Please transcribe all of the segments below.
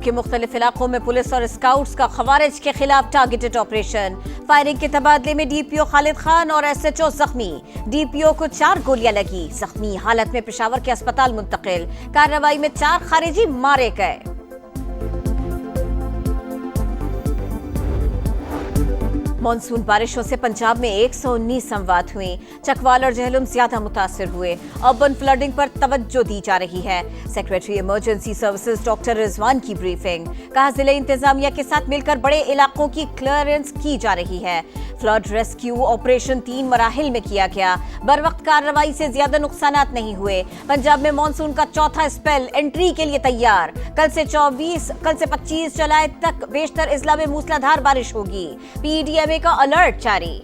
के मुख्तलिफ इलाकों में पुलिस और स्काउट्स का खवारिज के खिलाफ टारगेटेड ऑपरेशन। फायरिंग के तबादले में डीपीओ खालिद खान और एसएचओ जख्मी। डीपीओ को 4 गोलियां लगी, जख्मी हालत में पेशावर के अस्पताल मुंतकिल। कार्रवाई में 4 खारिजी मारे गए। मॉनसून बारिशों से पंजाब में 119 अमवात हुई। चकवाल और जहलुम ज्यादा मुतासिर हुए। अर्बन फ्लडिंग पर तवज्जो दी जा रही है। Secretary emergency services doctor Rizwan की ब्रीफिंग। कहा जिले इंतजामिया के साथ मिलकर बड़े इलाकों की क्लियरेंस की जा रही है। फ्लड रेस्क्यू ऑपरेशन 3 मराहिल में किया गया। बर वक्त कार्रवाई से ज्यादा नुकसानात नहीं हुए। पंजाब में मॉनसून का चौथा स्पेल एंट्री के लिए तैयार। कल से 25 जुलाई तक बेशतर इजला में मूसलाधार बारिश होगी। पीडीएमए का अलर्ट जारी।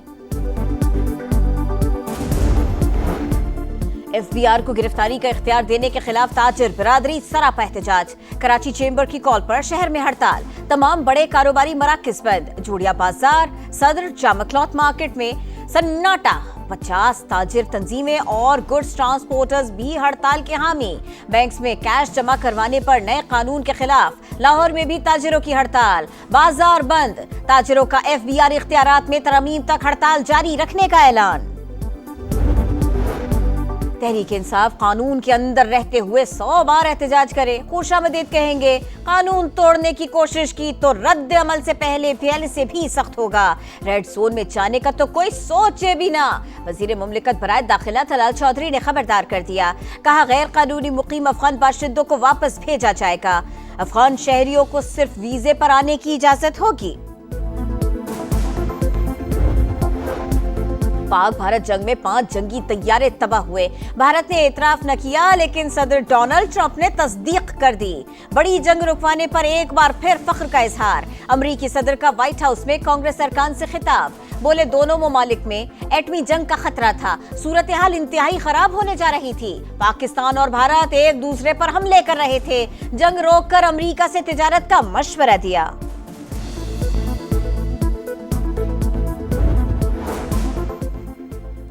एफबीआर को गिरफ्तारी का इख्तियार देने के खिलाफ ताजिर बिरादरी सरापा एहतजाज। कराची चेंबर की कॉल पर शहर में हड़ताल। तमाम बड़े कारोबारी मराकज बंद। जूड़िया बाजार, सदर, जामा क्लॉथ मार्केट में सन्नाटा। 50 ताजिर तंजीमें और गुड्स ट्रांसपोर्टर्स भी हड़ताल के हामी। बैंक्स में कैश जमा करवाने पर नए कानून के खिलाफ लाहौर में भी ताजिरों की हड़ताल। बाजार बंद। ताजिरों का एफबीआर इख्तियारात में तरमीम तक हड़ताल जारी रखने का ऐलान। तहरीक इंसाफ कानून के अंदर रहते हुए 100 बार एहतजाज करे, खुशामदीद कहेंगे। कानून तोड़ने की कोशिश की तो रद्द अमल से पहले से भी सख्त होगा। रेड जोन में जाने का तो कोई सोचे भी ना। वजीर मुमलिकत बराए दाखिला तलाल चौधरी ने खबरदार कर दिया। कहा गैर कानूनी मुकीम अफगान बाशिंदों को वापस भेजा जाएगा। अफगान शहरियों को सिर्फ वीजे पर आने की इजाजत होगी। पाक भारत जंग में 5 जंगी तैयारे तबाह हुए। भारत ने एतराफ न किया, लेकिन सदर डोनाल्ड ट्रंप ने तस्दीक कर दी। बड़ी जंग रुकवाने पर एक बार फिर फख्र का इजहार। अमरीकी सदर का व्हाइट हाउस में कांग्रेस अरकान से खिताब। बोले दोनों ममालिक में एटमी जंग का खतरा था। सूरत हाल इंतहाई खराब होने जा रही थी। पाकिस्तान और भारत एक दूसरे पर हमले कर रहे थे। जंग रोककर अमरीका से तिजारत का मशवरा दिया।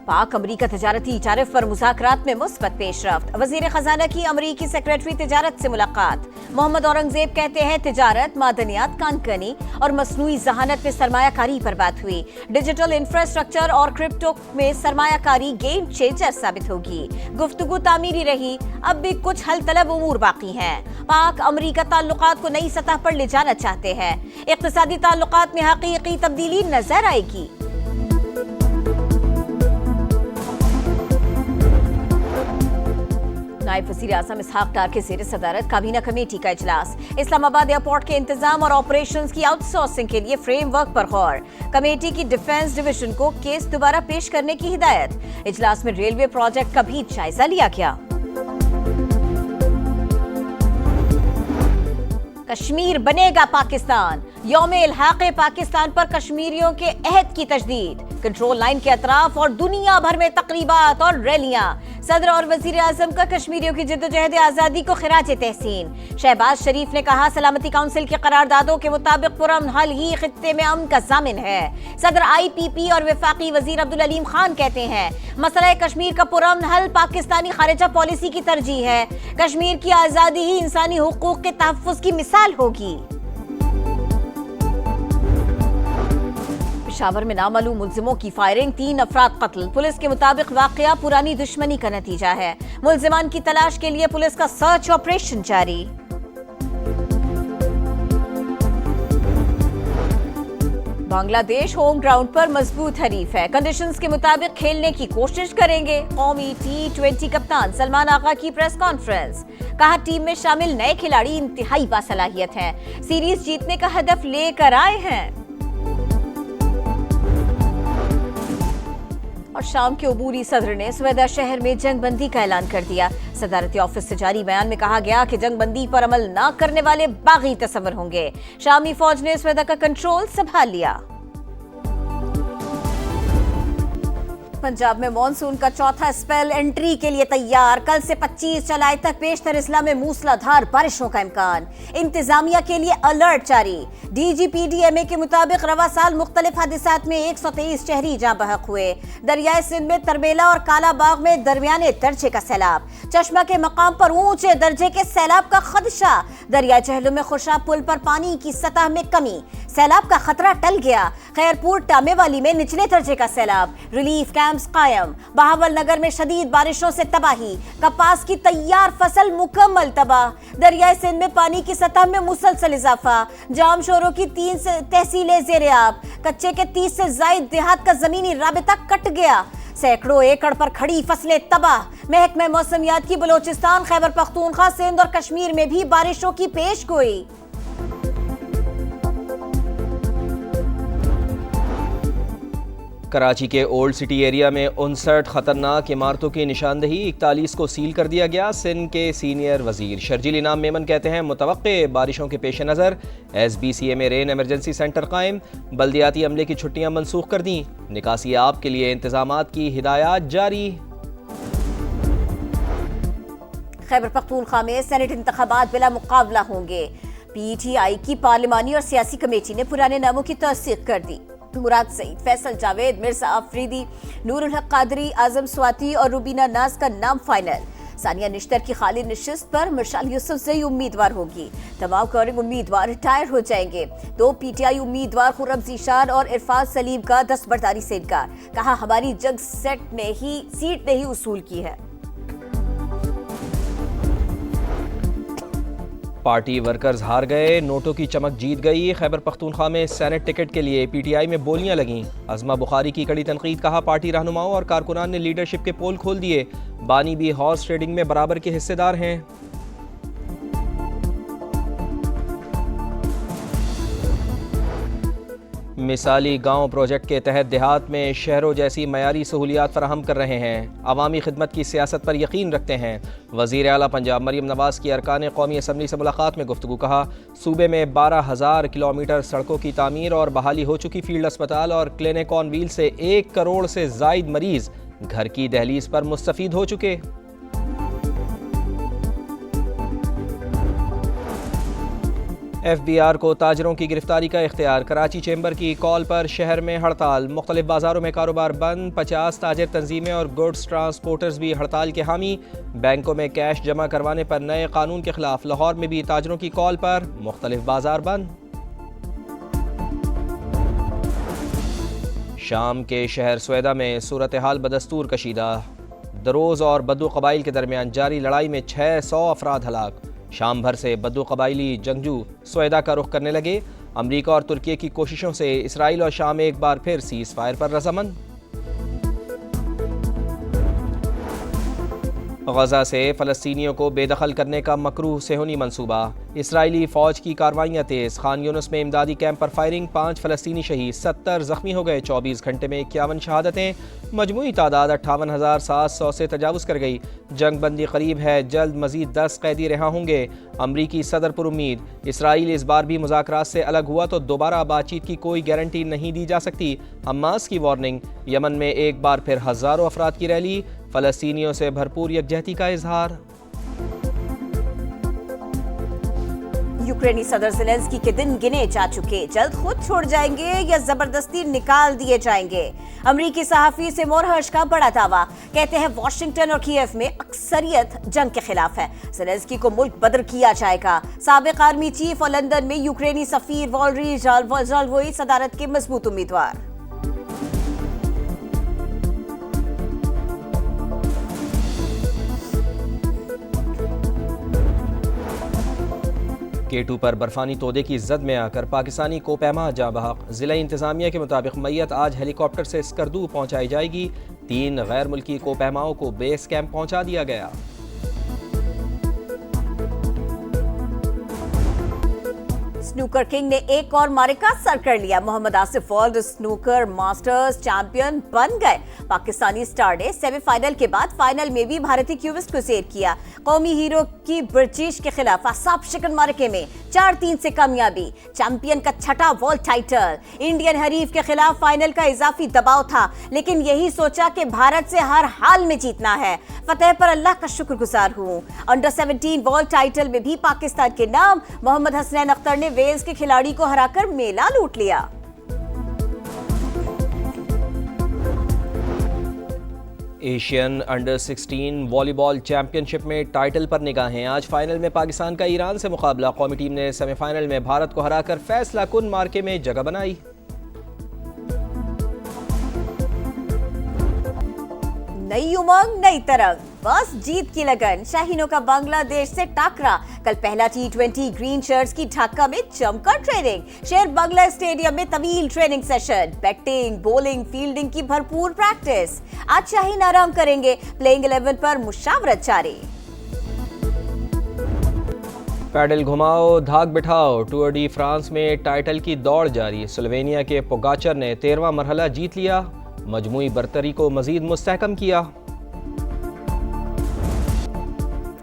पाक अमरीका तिजारती तारिफ पर मुज़ाकरात में मुस्बत पेशरफ्त। वजीर खजाना की अमरीकी सेक्रेटरी तिजारत से मुलाकात। मोहम्मद औरंगजेब कहते हैं तिजारत, मादनियात, कानकनी और मसनूई जहानत में सरमायाकारी पर बात हुई। डिजिटल इंफ्रास्ट्रक्चर और क्रिप्टो में सरमायाकारी गेम चेंजर साबित होगी। गुफ्तगू तामीरी रही, अब भी कुछ हल तलब उमूर बाकी हैं। पाक अमरीका ताल्लुकात को नई सतह पर ले जाना चाहते हैं। इक्तिसादी ताल्लुकात में हकीकी तब्दीली नजर आएगी। नायब वज़ीर आज़म इसहाक डार के ज़ेर सदारत काबीना कमेटी का इजलास। इस्लामाबाद एयरपोर्ट के इंतजाम और ऑपरेशंस की आउटसोर्सिंग के लिए फ्रेमवर्क पर गौर। कमेटी की डिफेंस डिवीजन को केस दोबारा पेश करने की हिदायत। इजलास में रेलवे प्रोजेक्ट का भी जायजा लिया गया। कश्मीर बनेगा पाकिस्तान। यौमे इल्हाक़े पाकिस्तान पर कश्मीरियों के अहद की तजदीद। कंट्रोल लाइन के अतराफ और दुनिया भर में तकरीबात और रैलियां। सदर और वजीर आजम का कश्मीरियों की जिद्दोजहद आज़ादी को खिराज तहसीन। शहबाज शरीफ ने कहा सलामती काउंसिल के करारदादों के मुताबिक पुरअमन हल ही खित्ते में अमन का ज़ामिन है। सदर IPP और वफाकी वजीर अब्दुल अलीम खान कहते हैं मसला कश्मीर का पुरअमन हल पाकिस्तानी खारिजा पॉलिसी की तरजीह है। कश्मीर की आज़ादी ही इंसानी हुकूक के तहफ़्फ़ुज़ की मिसाल होगी। पेशावर में नामालूम मुल्जिमों की फायरिंग, 3 अफराद कत्ल। पुलिस के मुताबिक वाकया पुरानी दुश्मनी का नतीजा है। मुल्जिमान की तलाश के लिए पुलिस का सर्च ऑपरेशन जारी। बांग्लादेश होम ग्राउंड पर मजबूत हरीफ है। कंडीशंस के मुताबिक खेलने की कोशिश करेंगे। कौमी T20 कप्तान सलमान आगा की प्रेस कॉन्फ्रेंस। कहा टीम में शामिल नए खिलाड़ी इंतहाई बासलाहियत हैं। सीरीज जीतने का हदफ लेकर आए हैं। और शाम के अबूरी सदर ने सवेदा शहर में जंगबंदी का ऐलान कर दिया। सदारती ऑफिस से जारी बयान में कहा गया कि जंगबंदी पर अमल न करने वाले बागी तस्वर होंगे। शामी फौज ने सवेदा का कंट्रोल संभाल लिया। पंजाब में मॉनसून का चौथा स्पेल एंट्री के लिए तैयार। कल से 25 जुलाई तक पेशतर अजला में मूसलाधार बारिशों का इम्कान। इंतजामिया के लिए अलर्ट जारी। DGPDMA के मुताबिक रवा साल मुख्तलिफ हादिसात में 123 शहरी जाँ बहक हुए। दरियाए सिंध में तरबेला और कालाबाग में दरमियाने दर्जे का सैलाब। चश्मा के मकाम पर ऊंचे दर्जे के सैलाब का खदशा। दरिया जहलुम में खुशाब पुल पर पानी की सतह में कमी। सैलाब का खतरा टल गया। खैरपुर टामेवाली में निचले दर्जे का सैलाब। रिलीफ कैंप्स कायम। बहावल नगर में शदीद बारिशों से तबाही। कपास की तैयार फसल मुकम्मल तबाह। दरियाए सिंध में पानी की सतह में मुसलसल इजाफा। जाम शोरों की 3 तहसीलें ज़ेर-ए-आब। कच्चे के 30 से जायद देहात का जमीनी राबिता कट गया। सैकड़ों एकड़ पर खड़ी फसलें तबाह। महकमे मौसमियात की बलोचिस्तान, खैबर पख्तूनख्वा, सिंध और कश्मीर में भी बारिशों की पेशगोई। कराची के ओल्ड सिटी एरिया में 59 खतरनाक इमारतों की निशानदही, 41 को सील कर दिया गया। सिंध के सीनियर वजीर शर्जील इनाम मेमन कहते हैं मुतवक्के बारिशों के पेश नज़र SBCA में रेन एमरजेंसी सेंटर कायम। बल्दियाती अमले की छुट्टियां मनसूख कर दी। निकासी आप के लिए इंतजामात की हिदायत जारी। खैबर पख्तूनख्वा में सेनेट इंतखाबात बिला मुकाबला होंगे। PTI की पार्लिमानी और सियासी कमेटी ने पुराने नामों की तस्दीक कर दी। मुराद सईद, फैसल जावेद, मिर्जा अफरीदी, नूरुल हक कादरी, आजम स्वाति और रुबीना नाज का नाम फाइनल। सानिया निश्तर की खाली निशिस्त पर मिर्शाल यूसुफ से उम्मीदवार होगी। तमाम कौरिंग उम्मीदवार रिटायर हो जाएंगे। 2 PTI उम्मीदवार खुर्रम ज़ीशान और इरफान सलीम का दस्तबरदारी से इनकार। कहा हमारी जंग सीट ने ही उसूल की है। पार्टी वर्कर्स हार गए, नोटों की चमक जीत गई। खैबर पख्तूनख्वा में सेनेट टिकट के लिए PTI में बोलियां लगीं। अज़मा बुखारी की कड़ी तनकीद। कहा पार्टी रहनुमाओं और कारकुनान ने लीडरशिप के पोल खोल दिए। बानी भी हॉर्स ट्रेडिंग में बराबर के हिस्सेदार हैं। मिसाली गांव प्रोजेक्ट के तहत देहात में शहरों जैसी मयारी सहूलियात फराहम कर रहे हैं। अवामी खिदमत की सियासत पर यकीन रखते हैं। वज़ीर आला पंजाब मरीम नवाज़ की अरकान कौमी असम्बली से मुलाकात में गुफ्तगू। कहा सूबे में 12,000 किलोमीटर सड़कों की तामीर और बहाली हो चुकी फील्ड अस्पताल और क्लिनिक ऑन व्हील से 1 करोड़ से ज़ायद मरीज घर की दहलीज पर मुस्तफ़ीद हो चुके। FBR को ताजरों की गिरफ्तारी का इख्तियार। कराची चेंबर की कॉल पर शहर में हड़ताल। मुख्तलिफ बाजारों में कारोबार बंद। 50 ताजर तंजीमें और गुड्स ट्रांसपोर्टर्स भी हड़ताल के हामी। बैंकों में कैश जमा करवाने पर नए कानून के खिलाफ। लाहौर में भी ताजरों की कॉल पर मुख्तलिफ बाजार बंद। शाम के शहर स्वेदा में सूरत हाल बदस्तूर कशीदा। दरोज और बद्दू कबाइल के दरमियान जारी लड़ाई में 600 अफराद हलाक। शाम भर से बद्दू कबाइली जंगजू स्वेदा का रुख करने लगे। अमरीका और तुर्की की कोशिशों से इसराइल और शाम एक बार फिर सीज फायर पर रजामंद। गजा से फ़लस्तीनियों को बेदखल करने का मकरूह सेहूनी मंसूबा। इसराइली फ़ौज की कार्रवाइयाँ तेज़। खान यूनुस में इमदादी कैंप पर फायरिंग। 5 फ़लस्तीनी शहीद, 70 ज़ख्मी हो गए। 24 घंटे में 51 शहादतें। मजमूई तादाद 58,700 से तजावुज़ कर गई। जंग बंदी करीब है, जल्द मज़ीद 10 कैदी रिहा होंगे। अमरीकी सदर पर उम्मीद। इसराइल इस बार भी मुज़ाकरात से अलग हुआ तो दोबारा बातचीत की कोई गारंटी नहीं दी जा सकती। हमास की वार्निंग। यमन में एक बार फिर हज़ारों अफराद की रैली। फ़लस्तीनियों से भरपूर यकजहती का इजहार। यूक्रेनी सदर ज़ेलेंस्की के दिन गिने जा चुके। जल्द खुद छोड़ जाएंगे या जबरदस्ती निकाल दिए जाएंगे। अमरीकी सहाफ़ी से मोरहश का बड़ा दावा। कहते हैं वॉशिंगटन और कीव में अक्सरियत जंग के खिलाफ है। ज़ेलेंस्की को मुल्क बदर किया जाएगा। साबिक आर्मी चीफ और लंदन में यूक्रेनी सफीर वॉलरी ज़ालवोई सदारत के मजबूत उम्मीदवार। K2 पर बर्फानी तोदे की जद में आकर पाकिस्तानी कोपैमा जाँ बहक। ज़िला इंतज़ामिया के मुताबिक मैयत आज हेलीकॉप्टर से स्कर्दू पहुँचाई जाएगी। 3 गैर मुल्की कोपैमाओं को बेस कैंप पहुँचा दिया गया। स्नूकर किंग ने एक और मारिका सर कर लिया। Mohammad Asif world snooker masters champion बन गए। पाकिस्तानी स्टार ने सेमीफाइनल के बाद फाइनल में भी भारतीय क्यूबिस्ट को जेर किया। कौमी हीरो की ब्रिटिश के खिलाफ असाब शिकन मारिके में 4-3 से कामयाबी। चैंपियन का छठा वर्ल्ड टाइटल। इंडियन हरीफ के खिलाफ फाइनल का इजाफी दबाव था, लेकिन यही सोचा कि भारत से हर हाल में जीतना है। फतेह पर अल्लाह का शुक्रगुजार हूं। अंडर 17 वर्ल्ड टाइटल में भी पाकिस्तान के नाम। मोहम्मद हसनैन अख्तर ने वेल्स के खिलाड़ी को हराकर मेला लूट लिया। एशियन अंडर 16 वॉलीबॉल चैंपियनशिप में टाइटल पर निगाहें। आज फाइनल में पाकिस्तान का ईरान से मुकाबला। कौमी टीम ने सेमीफाइनल में भारत को हराकर फैसला कुन मार्के में जगह बनाई। नई उमंग नई तरंग, बस जीत की लगन। शाहीनों का बांग्लादेश से टाकरा। कल पहला T20 ग्रीन शर्ट्स की ढाका में जमकर ट्रेनिंग। शेर बांग्ला स्टेडियम में तवील training session. Batting bowling fielding की भरपूर प्रैक्टिस। आज शाहीन आराम करेंगे। प्लेइंग 11 पर मुशावरत जारी। पैडल घुमाओ धाक बिठाओ। टूर डी फ्रांस में टाइटल की दौड़ जारी। स्लोवेनिया के पोगाचर ने 13वां मरहला जीत लिया। मजमूई बरतरी को मजीद मुस्तहकम किया।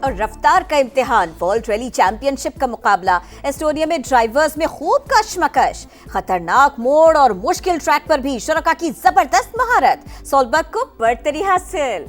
और रफ्तार का इम्तिहान। वर्ल्ड रैली चैंपियनशिप का मुकाबला। एस्टोनिया में ड्राइवर्स में खूब कशमकश। खतरनाक मोड़ और मुश्किल ट्रैक पर भी शुरका की जबरदस्त महारत। सोलबर्ग को बरतरी हासिल।